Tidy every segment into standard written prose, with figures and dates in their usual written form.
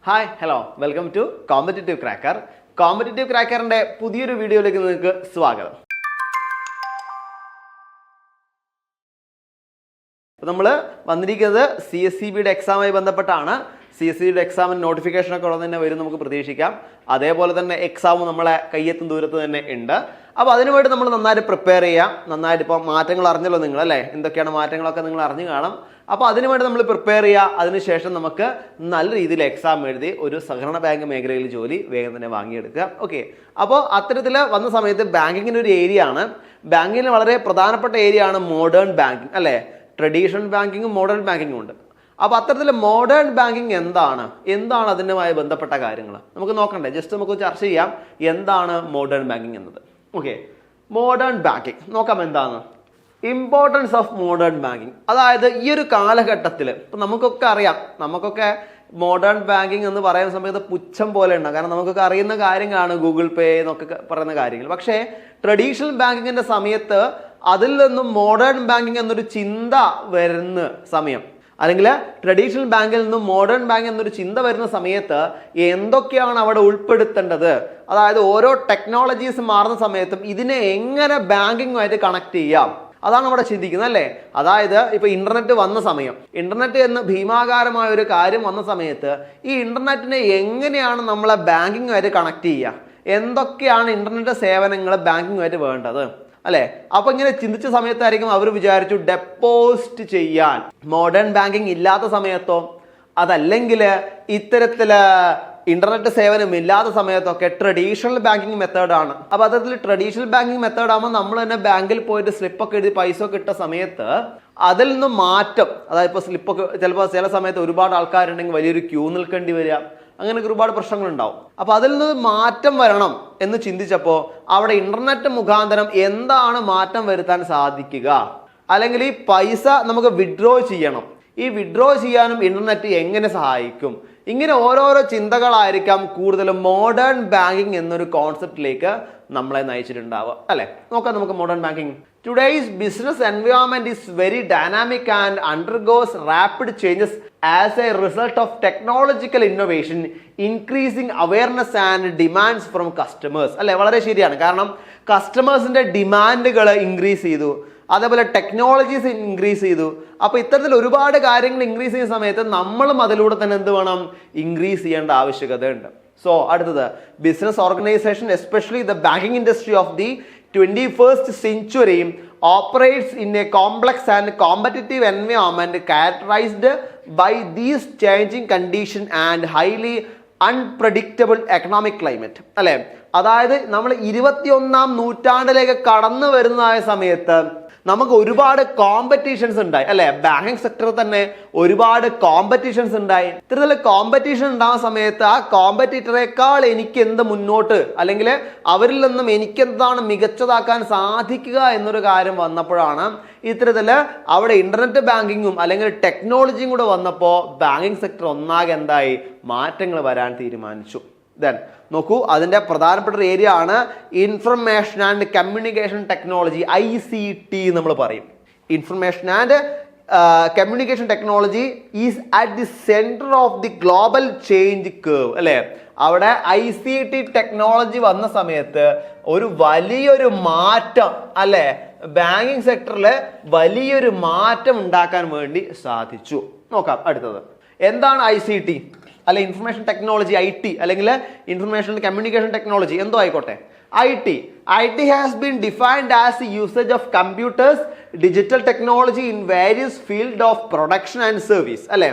Hi hello welcome to competitive cracker. Competitive ക്രാക്കറിന്റെ പുതിയൊരു വീഡിയോയിലേക്ക് നിങ്ങൾക്ക് സ്വാഗതം. നമ്മൾ വന്നിരിക്കുന്നത് CSEBയുടെ എക്സാമുമായി ബന്ധപ്പെട്ടാണ്. CSEBയുടെ എക്സാമിന് നോട്ടിഫിക്കേഷനൊക്കെ ഉള്ളത് തന്നെ വരും, നമുക്ക് പ്രതീക്ഷിക്കാം. അതേപോലെ തന്നെ എക്സാം നമ്മളെ കയ്യെത്തും ദൂരത്ത് തന്നെ ഉണ്ട്. അപ്പോൾ അതിനുവേണ്ടി നമ്മൾ നന്നായിട്ട് പ്രിപ്പയർ ചെയ്യാം. നന്നായിട്ട് ഇപ്പോൾ മാറ്റങ്ങൾ അറിഞ്ഞല്ലോ നിങ്ങൾ, അല്ലേ? എന്തൊക്കെയാണ് മാറ്റങ്ങളൊക്കെ നിങ്ങൾ അറിഞ്ഞു കാണും. അപ്പോൾ അതിനുവേണ്ടി നമ്മൾ പ്രിപ്പയർ ചെയ്യുക. അതിനുശേഷം നമുക്ക് നല്ല രീതിയിൽ എക്സാം എഴുതി ഒരു സഹകരണ ബാങ്ക് മേഖലയിൽ ജോലി വേഗം തന്നെ വാങ്ങിയെടുക്കുക. ഓക്കെ, അപ്പോൾ അത്തരത്തിൽ വന്ന സമയത്ത് ബാങ്കിങ്ങിൻ്റെ ഒരു ഏരിയ ആണ്. ബാങ്കിങ്ങിന് വളരെ പ്രധാനപ്പെട്ട ഏരിയ ആണ് മോഡേൺ ബാങ്കിങ്, അല്ലേ? ട്രഡീഷണൽ ബാങ്കിങ്ങും മോഡേൺ ബാങ്കിങ്ങും ഉണ്ട്. അപ്പോൾ അത്തരത്തിൽ മോഡേൺ ബാങ്കിങ് എന്താണ് അതിനുമായി ബന്ധപ്പെട്ട കാര്യങ്ങൾ നമുക്ക് നോക്കണ്ടേ? ജസ്റ്റ് നമുക്ക് ചർച്ച ചെയ്യാം എന്താണ് മോഡേൺ ബാങ്കിങ് എന്നത്. ഓക്കെ, മോഡേൺ ബാങ്കിങ് നോക്കാം. എന്താണ് ഇമ്പോർട്ടൻസ് ഓഫ് മോഡേൺ ബാങ്കിങ്? അതായത് ഈ ഒരു കാലഘട്ടത്തിൽ ഇപ്പം നമുക്കൊക്കെ അറിയാം, നമുക്കൊക്കെ മോഡേൺ ബാങ്കിങ് എന്ന് പറയുന്ന സമയത്ത് പുച്ഛം പോലെ ഉണ്ടാകും. കാരണം നമുക്കൊക്കെ അറിയുന്ന കാര്യങ്ങളാണ് ഗൂഗിൾ പേ എന്നൊക്കെ പറയുന്ന കാര്യങ്ങൾ. പക്ഷേ ട്രഡീഷണൽ ബാങ്കിങ്ങിൻ്റെ സമയത്ത് അതിൽ നിന്നും മോഡേൺ ബാങ്കിങ് എന്നൊരു ചിന്ത വരുന്ന സമയം, അല്ലെങ്കിൽ ട്രഡീഷണൽ ബാങ്കിൽ നിന്നും മോഡേൺ ബാങ്ക് എന്നൊരു ചിന്ത വരുന്ന സമയത്ത് എന്തൊക്കെയാണ് അവിടെ ഉൾപ്പെടുത്തേണ്ടത്, അതായത് ഓരോ ടെക്നോളജീസ് മാറുന്ന സമയത്തും ഇതിനെ എങ്ങനെ ബാങ്കിങ്ങുമായിട്ട് കണക്ട് ചെയ്യാം, അതാണ് അവിടെ ചിന്തിക്കുന്നത്, അല്ലേ? അതായത് ഇപ്പൊ ഇന്റർനെറ്റ് വന്ന സമയം, ഇന്റർനെറ്റ് എന്ന ഭീമാകാരമായ ഒരു കാര്യം വന്ന സമയത്ത് ഈ ഇന്റർനെറ്റിനെ എങ്ങനെയാണ് നമ്മളെ ബാങ്കിങ്ങുമായിട്ട് കണക്ട് ചെയ്യുക, എന്തൊക്കെയാണ് ഇന്റർനെറ്റ് സേവനങ്ങൾ ബാങ്കിങ്ങുമായിട്ട് വേണ്ടത്, അല്ലെ? അപ്പൊ ഇങ്ങനെ ചിന്തിച്ച സമയത്തായിരിക്കും അവർ വിചാരിച്ചു ഡെപ്പോസിറ്റ് ചെയ്യാൻ മോഡേൺ ബാങ്കിങ് ഇല്ലാത്ത സമയത്തോ അതല്ലെങ്കിൽ ഇത്തരത്തില് ഇന്റർനെറ്റ് സേവനം ഇല്ലാത്ത സമയത്തൊക്കെ ട്രഡീഷണൽ ബാങ്കിങ് മെത്തേഡാണ്. അപ്പൊ അത്തരത്തിൽ ട്രഡീഷണൽ ബാങ്കിങ് മെത്തേഡ് ആകുമ്പോൾ നമ്മൾ തന്നെ ബാങ്കിൽ പോയിട്ട് സ്ലിപ്പൊക്കെ എഴുതി പൈസ ഒക്കെ ഇട്ട സമയത്ത് അതിൽ നിന്ന് മാറ്റം, അതായത് ഇപ്പോൾ സ്ലിപ്പൊക്കെ ചിലപ്പോൾ ചില സമയത്ത് ഒരുപാട് ആൾക്കാരുണ്ടെങ്കിൽ വലിയൊരു ക്യൂ നിൽക്കേണ്ടി വരിക, അങ്ങനെയൊക്കെ ഒരുപാട് പ്രശ്നങ്ങളുണ്ടാവും. അപ്പൊ അതിൽ നിന്ന് മാറ്റം വരണം എന്ന് ചിന്തിച്ചപ്പോൾ അവിടെ ഇന്റർനെറ്റ് മുഖാന്തരം എന്താണ് മാറ്റം വരുത്താൻ സാധിക്കുക, അല്ലെങ്കിൽ ഈ പൈസ നമുക്ക് വിഡ്രോ ചെയ്യണം, ഈ വിഡ്രോ ചെയ്യാനും ഇന്റർനെറ്റ് എങ്ങനെ സഹായിക്കും, ഇങ്ങനെ ഓരോരോ ചിന്തകളായിരിക്കാം കൂടുതലും മോഡേൺ ബാങ്കിങ് എന്നൊരു കോൺസെപ്റ്റിലേക്ക് നമ്മളെ നയിച്ചിട്ടുണ്ടാവുക, അല്ലെ? നോക്കാം നമുക്ക് modern banking. Today's business environment is very dynamic and undergoes rapid changes as A result of technological innovation, increasing awareness and demands from customers, അല്ലെ? വളരെ ശരിയാണ്. കാരണം കസ്റ്റമേഴ്സിന്റെ ഡിമാൻഡുകൾ ഇൻക്രീസ് ചെയ്തു, അതേപോലെ ടെക്നോളജീസ് ഇൻക്രീസ് ചെയ്തു. അപ്പൊ ഇത്തരത്തിൽ ഒരുപാട് കാര്യങ്ങൾ ഇൻക്രീസ് ചെയ്യുന്ന സമയത്ത് നമ്മളും അതിലൂടെ തന്നെ എന്ത് വേണം, ഇൻക്രീസ് ചെയ്യേണ്ട ആവശ്യകത ഉണ്ട്. സോ അടുത്തത് business organisation especially the banking industry of the 21st century operates in a complex and competitive environment characterized by these changing conditions and highly unpredictable economic climate, അല്ലെ? അതായത് നമ്മൾ 21ാം നൂറ്റാണ്ടിലേക്ക് കടന്നു വരുന്നതായ സമയത്ത് നമുക്ക് ഒരുപാട് കോമ്പറ്റീഷൻസ് ഉണ്ടായി, അല്ലെ? ബാങ്കിങ് സെക്ടറിൽ തന്നെ ഒരുപാട് കോമ്പറ്റീഷൻസ് ഉണ്ടായി. ഇത്തരത്തിൽ കോമ്പറ്റീഷൻ ഉണ്ടാകുന്ന സമയത്ത് ആ കോമ്പറ്റീറ്ററേക്കാൾ എനിക്ക് എന്ത് മുന്നോട്ട്, അല്ലെങ്കിൽ അവരിൽ നിന്നും എനിക്ക് എന്താണ് മികച്ചതാക്കാൻ സാധിക്കുക എന്നൊരു കാര്യം വന്നപ്പോഴാണ് ഇത്തരത്തില് അവിടെ ഇന്റർനെറ്റ് ബാങ്കിങ്ങും അല്ലെങ്കിൽ ടെക്നോളജിയും കൂടെ വന്നപ്പോൾ ബാങ്കിങ് സെക്ടർ ഒന്നാകെ എന്തായി മാറ്റങ്ങൾ വരാൻ തീരുമാനിച്ചു. ദെൻ നോക്കൂ, അതിന്റെ പ്രധാനപ്പെട്ട ഒരു ഏരിയ ആണ് information and communication technology, ICT നമ്മൾ പറയും. Information and communication technology is at the centre of the global change curve, അല്ലെ? അവിടെ ICT ടെക്നോളജി വന്ന സമയത്ത് ഒരു വലിയൊരു മാറ്റം, അല്ലെ, ബാങ്കിങ് സെക്ടറിൽ വലിയൊരു മാറ്റം ഉണ്ടാക്കാൻ വേണ്ടി സാധിച്ചു. നോക്കാം അടുത്തത് എന്താണ് ICT, അല്ലെ? ഇൻഫർമേഷൻ ടെക്നോളജി, IT, അല്ലെങ്കിൽ ഇൻഫർമേഷൻ കമ്മ്യൂണിക്കേഷൻ ടെക്നോളജി, എന്തോ ആയിക്കോട്ടെ. IT has been defined as usage of computers, digital technology in various field of production and service, അല്ലെ?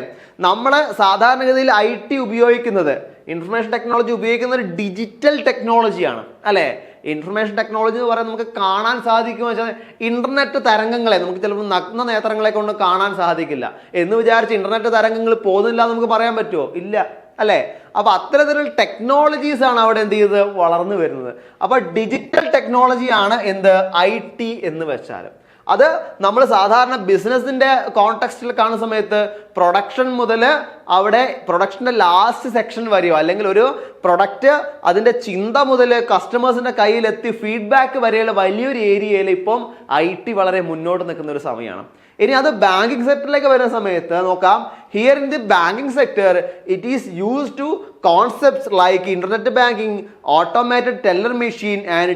നമ്മൾ സാധാരണഗതിയിൽ IT ഉപയോഗിക്കുന്നത്, ഇൻഫർമേഷൻ ടെക്നോളജി ഉപയോഗിക്കുന്നത് ഡിജിറ്റൽ ടെക്നോളജിയാണ്, അല്ലെ? ഇൻഫർമേഷൻ ടെക്നോളജി എന്ന് പറയാൻ നമുക്ക് കാണാൻ സാധിക്കുമെന്ന് വെച്ചാൽ ഇന്റർനെറ്റ് തരംഗങ്ങളെ നമുക്ക് ചിലപ്പോൾ നഗ്ന നേത്രങ്ങളെ കൊണ്ട് കാണാൻ സാധിക്കില്ല എന്ന് വിചാരിച്ച് ഇന്റർനെറ്റ് തരംഗങ്ങൾ പോകുന്നില്ല എന്ന് നമുക്ക് പറയാൻ പറ്റുമോ? ഇല്ല, അല്ലെ? അപ്പൊ അത്തരത്തിലുള്ള ടെക്നോളജീസ് ആണ് അവിടെ എന്ത് ചെയ്തത്, വളർന്നു വരുന്നത്. അപ്പൊ ഡിജിറ്റൽ ടെക്നോളജിയാണ് എന്ത്, IT എന്ന് വെച്ചാൽ. അത് നമ്മൾ സാധാരണ ബിസിനസിന്റെ കോണ്ടെക്സ്റ്റിൽ കാണുന്ന സമയത്ത് പ്രൊഡക്ഷൻ മുതൽ അവിടെ പ്രൊഡക്ഷന്റെ ലാസ്റ്റ് സെക്ഷൻ വരെയോ, അല്ലെങ്കിൽ ഒരു പ്രൊഡക്റ്റ് അതിന്റെ ചിന്ത മുതൽ കസ്റ്റമേഴ്സിന്റെ കയ്യിലെത്തി ഫീഡ്ബാക്ക് വരെയുള്ള വലിയൊരു ഏരിയയിൽ ഇപ്പം IT വളരെ മുന്നോട്ട് നിൽക്കുന്ന ഒരു സമയമാണ്. ഇനി അത് ബാങ്കിങ് സെക്ടറിലേക്ക് വരുന്ന സമയത്ത് നോക്കാം, here in the banking sector it is used two concepts like internet banking, automated teller machine and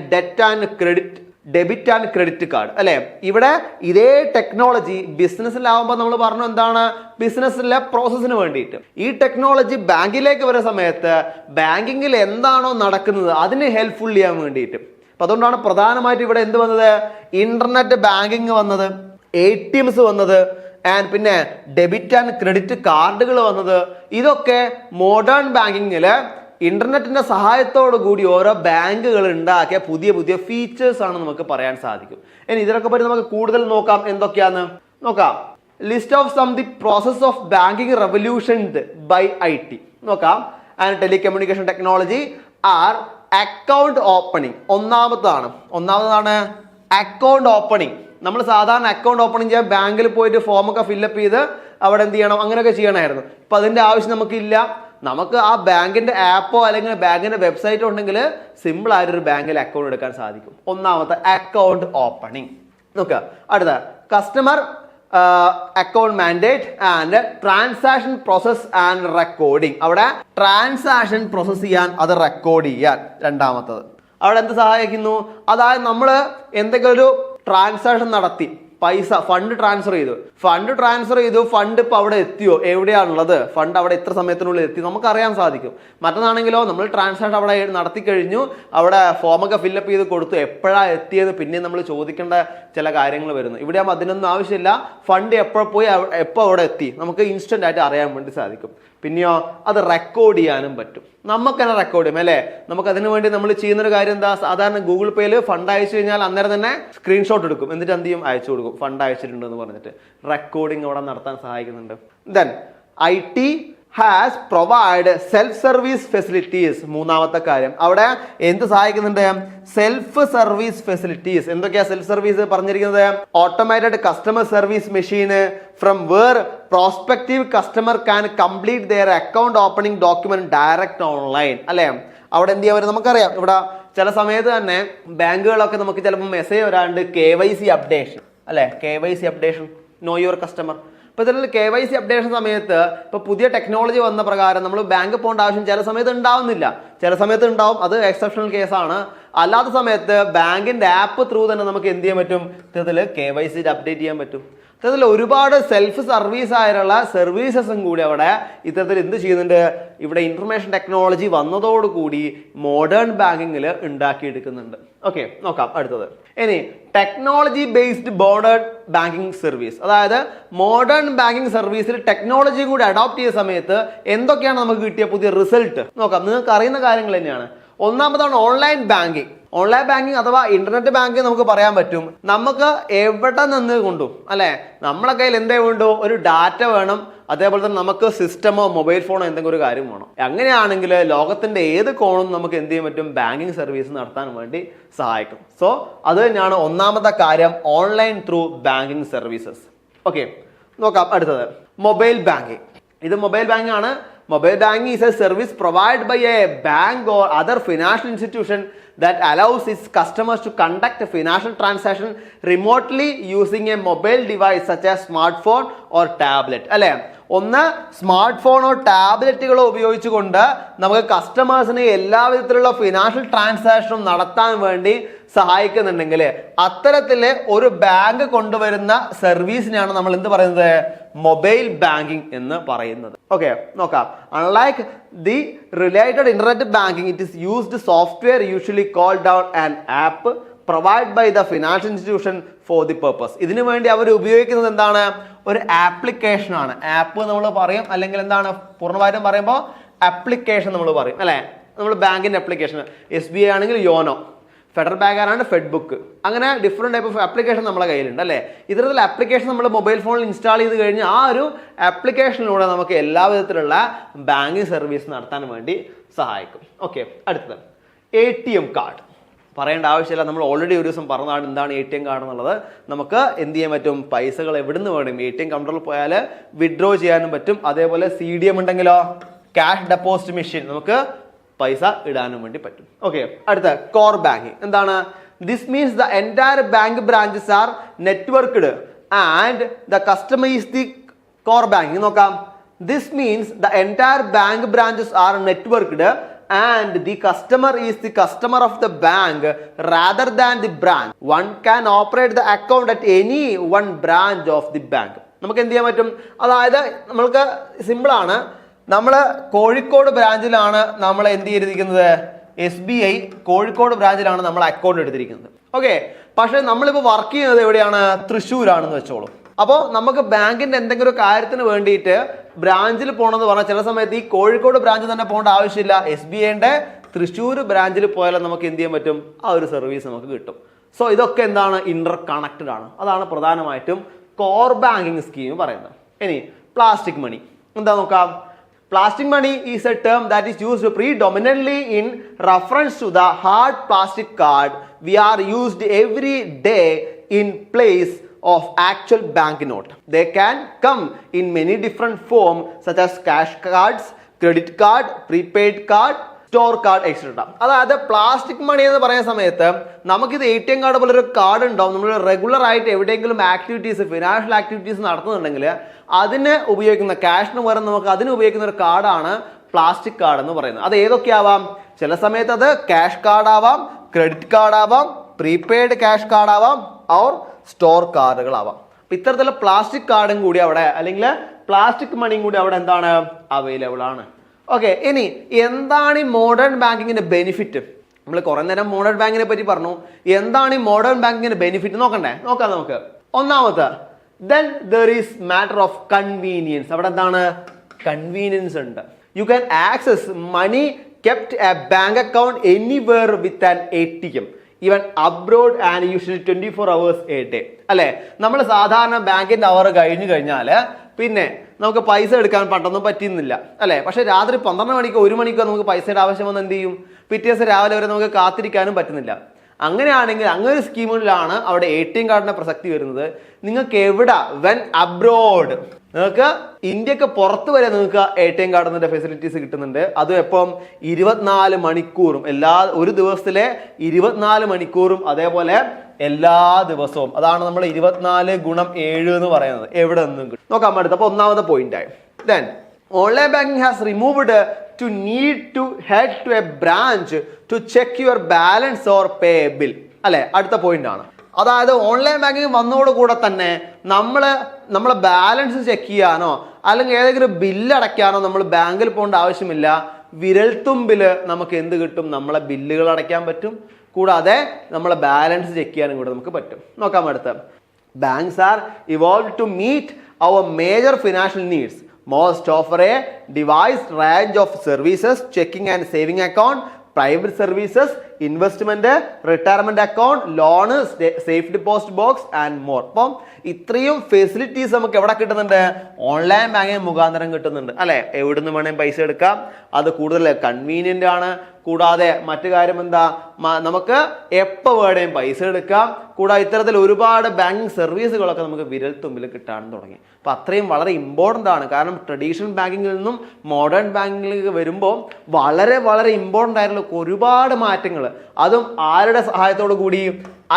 debit and credit card അല്ലെ. ഇവിടെ ഇതേ ടെക്നോളജി ബിസിനസ്സിലാവുമ്പോൾ നമ്മൾ പറഞ്ഞു എന്താണ്, ബിസിനസ്സിലെ പ്രോസസ്സിന് വേണ്ടിയിട്ട്. ഈ ടെക്നോളജി ബാങ്കിലേക്ക് വരുന്ന സമയത്ത് ബാങ്കിങ്ങിൽ എന്താണോ നടക്കുന്നത് അതിനെ ഹെൽപ്ഫുൾ ചെയ്യാൻ വേണ്ടിയിട്ട്. അപ്പൊ അതുകൊണ്ടാണ് പ്രധാനമായിട്ട് ഇവിടെ എന്ത് വന്നത്, ഇന്റർനെറ്റ് ബാങ്കിങ് വന്നത്, ATMs വന്നത്, ആൻഡ് പിന്നെ ഡെബിറ്റ് ആൻഡ് ക്രെഡിറ്റ് കാർഡുകൾ വന്നത്. ഇതൊക്കെ മോഡേൺ ബാങ്കിങ്ങില് ഇന്റർനെറ്റിന്റെ സഹായത്തോടു കൂടി ഓരോ ബാങ്കുകൾ ഉണ്ടാക്കിയ പുതിയ പുതിയ ഫീച്ചേഴ്സ് ആണ് നമുക്ക് പറയാൻ സാധിക്കും. ഇനി ഇതിനൊക്കെ പറ്റി നമുക്ക് കൂടുതൽ നോക്കാം, എന്തൊക്കെയാന്ന് നോക്കാം. List of some the process of banking revolutionised by IT നോക്കാം. And telecommunication technology are account opening. ഒന്നാമതാണ് അക്കൗണ്ട് ഓപ്പണിംഗ്. നമ്മൾ സാധാരണ അക്കൗണ്ട് ഓപ്പണിംഗ് ചെയ്യാൻ ബാങ്കിൽ പോയിട്ട് ഫോമൊക്കെ ഫില്ലപ്പ് ചെയ്ത് അവിടെ എന്ത് ചെയ്യണം, അങ്ങനെയൊക്കെ ചെയ്യണമായിരുന്നു. ഇപ്പൊ അതിന്റെ ആവശ്യം നമുക്കില്ല. നമുക്ക് ആ ബാങ്കിന്റെ ആപ്പോ അല്ലെങ്കിൽ ബാങ്കിന്റെ വെബ്സൈറ്റോ ഉണ്ടെങ്കിൽ സിമ്പിൾ ആയിട്ടൊരു ബാങ്കിൽ അക്കൗണ്ട് എടുക്കാൻ സാധിക്കും. ഒന്നാമത്തെ അക്കൗണ്ട് ഓപ്പണിംഗ്. നോക്കുക. അടുത്ത customer account mandate and transaction process and recording. അവിടെ ട്രാൻസാക്ഷൻ പ്രോസസ് ചെയ്യാൻ, അത് റെക്കോർഡ് ചെയ്യാൻ. രണ്ടാമത്തത് അവിടെ എന്ത് സഹായിക്കുന്നു, അതായത് നമ്മൾ എന്തെങ്കിലും ഒരു ട്രാൻസാക്ഷൻ നടത്തി, പൈസ ഫണ്ട് ട്രാൻസ്ഫർ ചെയ്തു, ഫണ്ട് ഇപ്പൊ അവിടെ എത്തിയോ, എവിടെയാണുള്ളത്, ഫണ്ട് അവിടെ ഇത്ര സമയത്തിനുള്ളിൽ എത്തി നമുക്കറിയാൻ സാധിക്കും. മറ്റന്നാണെങ്കിലോ നമ്മൾ ട്രാൻസാക്ഷൻ അവിടെ നടത്തി കഴിഞ്ഞു, അവിടെ ഫോമൊക്കെ ഫില്ലപ്പ് ചെയ്ത് കൊടുത്തു, എപ്പോഴാണ് എത്തിയത് പിന്നെ നമ്മൾ ചോദിക്കേണ്ട ചില കാര്യങ്ങൾ വരുന്നു. ഇവിടെ ആകുമ്പോൾ അതിനൊന്നും ആവശ്യമില്ല. ഫണ്ട് എപ്പോൾ പോയി എപ്പോൾ അവിടെ എത്തി നമുക്ക് ഇൻസ്റ്റന്റ് ആയിട്ട് അറിയാൻ വേണ്ടി സാധിക്കും. പിന്നെയോ അത് റെക്കോർഡ് ചെയ്യാനും പറ്റും. നമുക്ക് തന്നെ റെക്കോർഡ് ചെയ്യും അല്ലേ. നമുക്ക് അതിനു വേണ്ടി നമ്മൾ ചെയ്യുന്നൊരു കാര്യം എന്താ, സാധാരണ ഗൂഗിൾ പേയിൽ ഫണ്ട് അയച്ചു കഴിഞ്ഞാൽ അന്നേരം തന്നെ സ്ക്രീൻഷോട്ട് എടുക്കും, എന്നിട്ട് എന്ത് ചെയ്യും, അയച്ചു കൊടുക്കും, ഫണ്ട് അയച്ചിട്ടുണ്ട് എന്ന് പറഞ്ഞിട്ട്. റെക്കോർഡിംഗ് അവിടെ നടത്താൻ സഹായിക്കുന്നുണ്ട്. Then IT has provide self service facilities. മൂന്നാമത്തെ കാര്യം അവിടെ എന്ത് സഹായിക്കുന്നുണ്ട്, സെൽഫ് സർവീസ് ഫെസിലിറ്റീസ്. എന്തൊക്കെയാ സെൽഫ് സർവീസ് പറഞ്ഞിരിക്കുന്നത്, automated customer service machine from where prospective customer can complete their account opening document direct online അല്ലെ. അവിടെ എന്ത് ചെയ്യാൻ പറ്റും നമുക്കറിയാം. ഇവിടെ ചില സമയത്ത് തന്നെ ബാങ്കുകളൊക്കെ നമുക്ക് ചിലപ്പോൾ മെസ്സേജ് വരാണ്ട് KYC അപ്ഡേഷൻ അല്ലെ, KYC updation, no your customer. ഇപ്പൊ ഇതിൽ KYC അപ്ഡേഷൻ സമയത്ത് ഇപ്പൊ പുതിയ ടെക്നോളജി വന്ന പ്രകാരം നമ്മൾ ബാങ്ക് പോകേണ്ട ആവശ്യം ചില സമയത്ത് ഉണ്ടാവുന്നില്ല, ചില സമയത്ത് ഉണ്ടാവും, അത് എക്സെപ്ഷണൽ കേസാണ്. അല്ലാത്ത സമയത്ത് ബാങ്കിന്റെ ആപ്പ് ത്രൂ തന്നെ നമുക്ക് എന്ത് ചെയ്യാൻ പറ്റും, ഇതിൽ KYC അപ്ഡേറ്റ് ചെയ്യാൻ പറ്റും. ഇത്തരത്തിൽ ഒരുപാട് സെൽഫ് സർവീസ് ആയിട്ടുള്ള സർവീസസും കൂടി അവിടെ ഇത്തരത്തിൽ എന്ത് ചെയ്യുന്നുണ്ട്, ഇവിടെ ഇൻഫർമേഷൻ ടെക്നോളജി വന്നതോടുകൂടി മോഡേൺ ബാങ്കിങ്ങിൽ ഉണ്ടാക്കിയെടുക്കുന്നുണ്ട്. ഓക്കെ, നോക്കാം അടുത്തത്. ഇനി technology based modern banking service, അതായത് മോഡേൺ ബാങ്കിങ് സർവീസിൽ ടെക്നോളജി കൂടി അഡോപ്റ്റ് ചെയ്ത സമയത്ത് എന്തൊക്കെയാണ് നമുക്ക് കിട്ടിയ പുതിയ റിസൾട്ട് നോക്കാം. നിങ്ങൾക്ക് അറിയുന്ന കാര്യങ്ങൾ തന്നെയാണ്. ഒന്നാമതാണ് ഓൺലൈൻ ബാങ്കിങ്. ഓൺലൈൻ ബാങ്കിങ് അഥവാ ഇന്റർനെറ്റ് ബാങ്കിങ് നമുക്ക് പറയാൻ പറ്റും. നമുക്ക് എവിടെ നിന്ന് കൊണ്ടും അല്ലെ, നമ്മളെ കയ്യിൽ എന്തേ വേണ്ടോ, ഒരു ഡാറ്റ വേണം, അതേപോലെ തന്നെ നമുക്ക് സിസ്റ്റമോ മൊബൈൽ ഫോണോ എന്തെങ്കിലും ഒരു കാര്യം വേണം. അങ്ങനെയാണെങ്കിൽ ലോകത്തിന്റെ ഏത് കോണും നമുക്ക് എന്ത് ചെയ്യാൻ പറ്റും, ബാങ്കിങ് സർവീസ് നടത്താൻ വേണ്ടി സഹായിക്കും. സോ അത് തന്നെയാണ് ഒന്നാമത്തെ കാര്യം, online through banking services. Okay, നോക്കാം അടുത്തത് മൊബൈൽ ബാങ്കിങ്. ഇത് മൊബൈൽ ബാങ്കിങ് ആണ്. Mobile banking is a service provided by a bank or other financial institution that allows its customers to conduct a financial transaction remotely using a mobile device such as smartphone or tablet. അല്ലേ, ഒന്ന് smart ഫോണോ ടാബ്ലറ്റുകളോ ഉപയോഗിച്ചുകൊണ്ട് നമുക്ക് കസ്റ്റമേഴ്സിന് എല്ലാവിധത്തിലുള്ള financial ട്രാൻസാക്ഷനും നടത്താൻ വേണ്ടി സഹായിക്കുന്നുണ്ടെങ്കിൽ അത്തരത്തില് ഒരു ബാങ്ക് കൊണ്ടുവരുന്ന സർവീസിനെയാണ് നമ്മൾ എന്ത് പറയുന്നത്, മൊബൈൽ ബാങ്കിങ് എന്ന് പറയുന്നത്. ഓക്കെ, നോക്കാം. Unlike the related internet banking, it is used software usually called down an app provide by the financial institution for the purpose. ഇതിനു വേണ്ടി അവർ ഉപയോഗിക്കുന്നത് എന്താണ്, ഒരു ആപ്ലിക്കേഷൻ ആണ്. ആപ്പ് നമ്മൾ പറയും, അല്ലെങ്കിൽ എന്താണ് പൂർണ്ണമായിട്ടും പറയുമ്പോൾ ആപ്ലിക്കേഷൻ നമ്മൾ പറയും അല്ലെ. നമ്മൾ ബാങ്കിന്റെ ആപ്ലിക്കേഷൻ, SBI ആണെങ്കിൽ യോനോ, ഫെഡറൽ ബാങ്ക് ആണ് ഫെഡ് ബുക്ക്, അങ്ങനെ ഡിഫറെന്റ് ടൈപ്പ് ഓഫ് ആപ്ലിക്കേഷൻ നമ്മുടെ കയ്യിലുണ്ട് അല്ലേ. ഇത്തരത്തിലുള്ള ആപ്ലിക്കേഷൻ നമ്മൾ മൊബൈൽ ഫോണിൽ ഇൻസ്റ്റാൾ ചെയ്ത് കഴിഞ്ഞാൽ ആ ഒരു ആപ്ലിക്കേഷനിലൂടെ നമുക്ക് എല്ലാവിധത്തിലുള്ള ബാങ്കിങ് സർവീസ് നടത്താൻ വേണ്ടി സഹായിക്കും. ഓക്കെ, അടുത്തത് ATM കാർഡ്. പറയേണ്ട ആവശ്യമില്ല, നമ്മൾ ഓൾറെഡി ഒരു ദിവസം പറഞ്ഞതാണ് എന്താണ് ATM കാർഡ് എന്നുള്ളത്. നമുക്ക് എന്ത് ചെയ്യാൻ പറ്റും, പൈസകൾ എവിടുന്ന് വേണം ATM കൗണ്ടറിൽ പോയാൽ വിഡ്രോ ചെയ്യാനും പറ്റും. അതേപോലെ CDM ഉണ്ടെങ്കിലോ ക്യാഷ് ഡെപ്പോസിറ്റ് മെഷീൻ, നമുക്ക് പൈസ ഇടാനും വേണ്ടി പറ്റും. ഓക്കെ, അടുത്ത കോർ ബാങ്കിങ് എന്താണ്, this means the entire bank branches are networked and the customer is the core banking. നോക്കാം, this means the entire bank branches are networked and the customer is the customer of the bank rather than the branch. One can operate the account at any one branch of the bank. നമുക്ക് എന്ത് ചെയ്യാൻ പറ്റും? അതായത് നമ്മൾക്ക് simple ആണ്. നമ്മൾ കോഴിക്കോട് ബ്രാഞ്ചിലാണ് നമ്മൾ എന്ത് ചെയ്തിരിക്കുന്നത്? SBI കോഴിക്കോട് ബ്രാഞ്ചിലാണ് നമ്മൾ അക്കൗണ്ട് എടുത്തിരിക്കുന്നത്. ഓക്കെ, പക്ഷെ നമ്മളിപ്പോൾ വർക്ക് ചെയ്യുന്നത് എവിടെയാണ്? തൃശ്ശൂരാണെന്ന് വെച്ചോളൂ. അപ്പോൾ നമുക്ക് ബാങ്കിന്റെ എന്തെങ്കിലും ഒരു കാര്യത്തിന് വേണ്ടിയിട്ട് ബ്രാഞ്ചിൽ പോകണമെന്ന് പറഞ്ഞാൽ ചില സമയത്ത് ഈ കോഴിക്കോട് ബ്രാഞ്ചിൽ തന്നെ പോകേണ്ട ആവശ്യമില്ല. SBIന്റെ തൃശ്ശൂർ ബ്രാഞ്ചിൽ പോയാലും നമുക്ക് എന്ത് ചെയ്യാൻ പറ്റും? ആ ഒരു സർവീസ് നമുക്ക് കിട്ടും. സോ ഇതൊക്കെ എന്താണ്? ഇന്റർ കണക്റ്റഡ് ആണ്. അതാണ് പ്രധാനമായിട്ടും കോർ ബാങ്കിങ് സ്കീം പറയുന്നത്. ഇനി പ്ലാസ്റ്റിക് മണി എന്താ നോക്കാം. Plastic money is a term that is used predominantly in reference to the hard plastic card we are used every day in place of actual banknote. They can come in many different forms such as cash cards, credit card, prepaid card, store card etcetera. അതായത് plastic മണി എന്ന് പറയുന്ന സമയത്ത് നമുക്കിത് ATM card പോലെ ഒരു card ഉണ്ടാവും. നമ്മൾ regular ആയിട്ട് എവിടെയെങ്കിലും ആക്ടിവിറ്റീസ്, ഫിനാൻഷ്യൽ ആക്ടിവിറ്റീസ് നടത്തുന്നുണ്ടെങ്കിൽ അതിന് ഉപയോഗിക്കുന്ന, ക്യാഷിന് പകരം നമുക്ക് അതിന് ഉപയോഗിക്കുന്ന ഒരു കാർഡാണ് പ്ലാസ്റ്റിക് കാർഡ് എന്ന് പറയുന്നത്. അത് ഏതൊക്കെയാവാം? ചില സമയത്ത് അത് ക്യാഷ് കാർഡ് ആവാം, ക്രെഡിറ്റ് കാർഡ് ആവാം, പ്രീപെയ്ഡ് ക്യാഷ് കാർഡ് ആവാം, ഓർ സ്റ്റോർ കാർഡുകളാവാം. അപ്പൊ ഇത്തരത്തിലുള്ള പ്ലാസ്റ്റിക് കാർഡും കൂടി അവിടെ, അല്ലെങ്കിൽ പ്ലാസ്റ്റിക് മണിയും കൂടി അവിടെ എന്താണ്? അവൈലബിൾ ആണ്. ഓക്കെ, ഇനി എന്താണ് ഈ മോഡേൺ ബാങ്കിങ്ങിന്റെ ബെനിഫിറ്റ്? നമ്മൾ കുറെ നേരം മോഡേൺ ബാങ്കിനെ പറ്റി പറഞ്ഞു. എന്താണ് ഈ മോഡേൺ ബാങ്കിങ്ങിന്റെ ബെനിഫിറ്റ് നോക്കണ്ടേ? നോക്കാം നമുക്ക്. ഒന്നാമത്തെ, then there is matter of convenience. അവിടെ എന്താണ്? കൺവീനിയൻസ് ഉണ്ട്. You can access money kept a bank account anywhere with an ATM, even abroad, and usually 24 hours a day. അല്ലെ, നമ്മൾ സാധാരണ ബാങ്കിന്റെ അവർ കഴിഞ്ഞു കഴിഞ്ഞാൽ പിന്നെ നമുക്ക് പൈസ എടുക്കാൻ പണ്ടൊന്നും പറ്റുന്നില്ല അല്ലെ. പക്ഷെ രാത്രി 12 മണിക്കോ 1 മണിക്കോ നമുക്ക് പൈസയുടെ ആവശ്യം വന്ന് എന്ത് ചെയ്യും? പിറ്റേ ദിവസം രാവിലെ വരെ നമുക്ക് കാത്തിരിക്കാനും പറ്റുന്നില്ല. അങ്ങനെയാണെങ്കിൽ അങ്ങനെ ഒരു സ്കീമുകളിലാണ് അവിടെ ATM കാർഡിന്റെ പ്രസക്തി വരുന്നത്. നിങ്ങൾക്ക് എവിടെ, വെൻ അബ്രോഡ്, നിങ്ങൾക്ക് ഇന്ത്യക്ക് പുറത്ത് വരെ നിങ്ങൾക്ക് ATM കാർഡിന്റെ ഫെസിലിറ്റീസ് കിട്ടുന്നുണ്ട്. അതും എപ്പം? 24 മണിക്കൂറും, ഒരു ദിവസത്തിലെ 24 മണിക്കൂറും, അതേപോലെ എല്ലാ ദിവസവും. അതാണ് നമ്മൾ 24x7 എന്ന് പറയുന്നത്. എവിടെ നിന്നും കിട്ടും. നോക്കാം അടുത്ത്. അപ്പൊ ഒന്നാമത്തെ പോയിന്റ് ആയി. Then online banking has removed to need to head to a branch to check your balance or pay a bill. അല്ലെ, അടുത്ത പോയിന്റ് ആണ്. അതായത് ഓൺലൈൻ ബാങ്കിങ് വന്നതോടുകൂടെ തന്നെ നമ്മളെ ബാലൻസ് ചെക്ക് ചെയ്യാനോ അല്ലെങ്കിൽ ഏതെങ്കിലും ബില്ല് അടയ്ക്കാനോ നമ്മൾ ബാങ്കിൽ പോകേണ്ട ആവശ്യമില്ല. വിരൽത്തുമ്പില് നമുക്ക് എന്ത് കിട്ടും? നമ്മളെ ബില്ലുകൾ അടയ്ക്കാൻ പറ്റും. കൂടാതെ നമ്മളെ ബാലൻസ് ചെക്ക് ചെയ്യാനും കൂടെ നമുക്ക് പറ്റും. നോക്കാം അടുത്ത്. Banks are evolve to meet our major financial needs. Most offer a devised range of services, checking and saving account, private services, investment, retirement account, loan, safe deposit box and more. അപ്പം ഇത്രയും facilities നമുക്ക് എവിടെ കിട്ടുന്നുണ്ട്? Online banking മുഖാന്തരം കിട്ടുന്നുണ്ട് അല്ലെ. എവിടെ നിന്ന് വേണേലും പൈസ എടുക്കാം. അത് കൂടുതൽ കൺവീനിയന്റ് ആണ്. കൂടാതെ മറ്റു കാര്യം എന്താ? നമുക്ക് എപ്പോൾ വേണേലും പൈസ എടുക്കാം. കൂടാതെ ഇത്തരത്തിൽ ഒരുപാട് ബാങ്കിങ് സർവീസുകളൊക്കെ നമുക്ക് വിരൽ തുമ്പിൽ കിട്ടാൻ തുടങ്ങി. അപ്പൊ അത്രയും വളരെ ഇമ്പോർട്ടൻ്റ് ആണ്. കാരണം ട്രഡീഷണൽ ബാങ്കിങ്ങിൽ നിന്നും മോഡേൺ ബാങ്കിങ്ങിലേക്ക് വരുമ്പോൾ വളരെ വളരെ ഇമ്പോർട്ടൻ്റ് ആയിട്ടുള്ള ഒരുപാട് മാറ്റങ്ങൾ, അതും ആരുടെ സഹായത്തോടു കൂടി?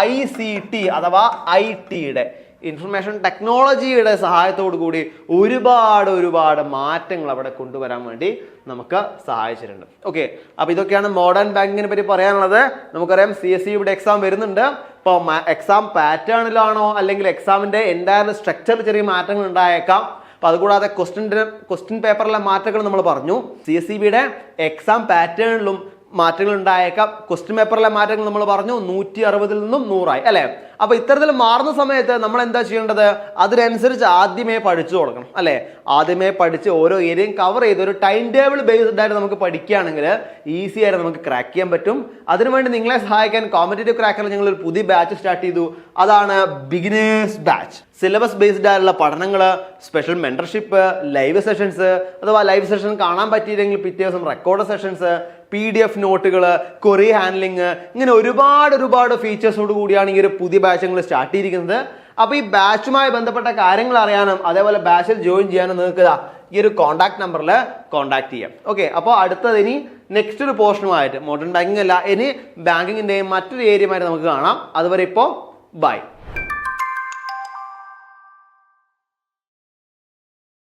ICT അഥവാ IT-യുടെ, ഇൻഫർമേഷൻ ടെക്നോളജിയുടെ സഹായത്തോടു കൂടി ഒരുപാട് മാറ്റങ്ങൾ അവിടെ കൊണ്ടുവരാൻ വേണ്ടി നമുക്ക് സഹായിച്ചിട്ടുണ്ട്. ഓക്കെ, അപ്പൊ ഇതൊക്കെയാണ് മോഡേൺ ബാങ്കിങ്ങിനെ പറ്റി പറയാനുള്ളത്. നമുക്കറിയാം CSEയുടെ എക്സാം വരുന്നുണ്ട്. ഇപ്പോൾ എക്സാം പാറ്റേണിലാണോ അല്ലെങ്കിൽ എക്സാമിന്റെ എൻറ്റയർ സ്ട്രക്ചറിൽ ചെറിയ മാറ്റങ്ങൾ ഉണ്ടായേക്കാം. അപ്പൊ അതുകൂടാതെ ക്വസ്റ്റ്യൻ പേപ്പറിലെ മാറ്റങ്ങൾ നമ്മൾ പറഞ്ഞു. CSEBയുടെ എക്സാം പാറ്റേണിലും മാറ്റങ്ങൾ ഉണ്ടായേക്കാം. ക്വസ്റ്റ്യൻ പേപ്പറിലെ മാറ്റങ്ങൾ നമ്മൾ പറഞ്ഞു 160 നിന്നും 100 അല്ലെ. അപ്പൊ ഇത്തരത്തിൽ മാറുന്ന സമയത്ത് നമ്മൾ എന്താ ചെയ്യേണ്ടത്? അതിനനുസരിച്ച് ആദ്യമേ പഠിച്ചു തുടങ്ങണം അല്ലെ. ആദ്യമേ പഠിച്ച് ഓരോ ഏരിയയും കവർ ചെയ്ത് ഒരു ടൈം ടേബിൾ ബേസ്ഡ് ആയിട്ട് നമുക്ക് പഠിക്കുകയാണെങ്കിൽ ഈസി ആയിട്ട് നമുക്ക് ക്രാക്ക് ചെയ്യാൻ പറ്റും. അതിനുവേണ്ടി നിങ്ങളെ സഹായിക്കാൻ കോമ്പറ്റേറ്റീവ് ക്രാക്കറിൽ ഞങ്ങൾ ഒരു പുതിയ ബാച്ച് സ്റ്റാർട്ട് ചെയ്തു. അതാണ് ബിഗിനേഴ്സ് ബാച്ച്. സിലബസ് ബേസ്ഡ് ആയിട്ടുള്ള പഠനങ്ങൾ, സ്പെഷ്യൽ മെന്റർഷിപ്പ്, ലൈവ് സെഷൻസ്, അഥവാ ലൈവ് സെഷൻ കാണാൻ പറ്റിയില്ലെങ്കിൽ പിറ്റേ ദിവസം റെക്കോർഡ് സെഷൻസ്, PDF നോട്ടുകൾ, ക്വറി ഹാൻഡ്ലിങ്, ഇങ്ങനെ ഒരുപാട് ഫീച്ചേഴ്സോട് കൂടിയാണ് ഈ ഒരു പുതിയ ബാച്ച് ഞങ്ങൾ സ്റ്റാർട്ട് ചെയ്തിരിക്കുന്നത്. അപ്പോൾ ഈ ബാച്ചുമായി ബന്ധപ്പെട്ട കാര്യങ്ങൾ അറിയാനും അതേപോലെ ബാച്ചിൽ ജോയിൻ ചെയ്യാനും നിങ്ങൾക്ക് ഈ ഒരു കോൺടാക്ട് നമ്പറിൽ കോൺടാക്ട് ചെയ്യാം. ഓക്കെ, അപ്പോൾ അടുത്തത് ഇനി നെക്സ്റ്റ് ഒരു പോർഷനുമായിട്ട് മോഡേൺ ബാങ്കിങ് അല്ല, ഇനി ബാങ്കിങ്ങിൻ്റെയും മറ്റൊരു ഏരിയയുമായിട്ട് നമുക്ക് കാണാം. അതുവരെ ഇപ്പോൾ ബൈ.